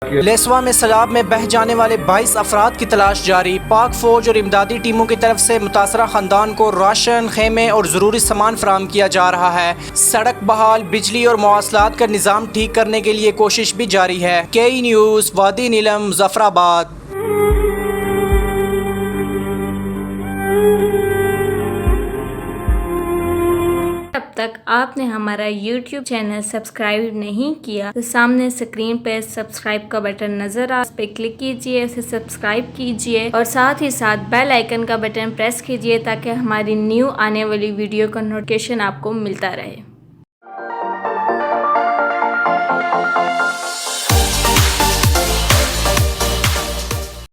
लेसवा में सैलाब में बह जाने वाले 22 अफराद की तलाश जारी। पाक फौज और इमदादी टीमों की तरफ से मुतासरा खानदान को राशन, खेमे और ज़रूरी सामान फराहम किया जा रहा है। सड़क बहाल, बिजली और मवासलात का निज़ाम ठीक करने के लिए कोशिश भी जारी है। KE न्यूज़, वादी नीलम, मुज़फ़्फ़राबाद। अब तक आपने हमारा YouTube चैनल सब्सक्राइब नहीं किया तो सामने स्क्रीन पर सब्सक्राइब का बटन नजर आ, उस पर क्लिक कीजिए, उसे सब्सक्राइब कीजिए और साथ ही साथ बेल आइकन का बटन प्रेस कीजिए ताकि हमारी न्यू आने वाली वीडियो का नोटिफिकेशन आपको मिलता रहे।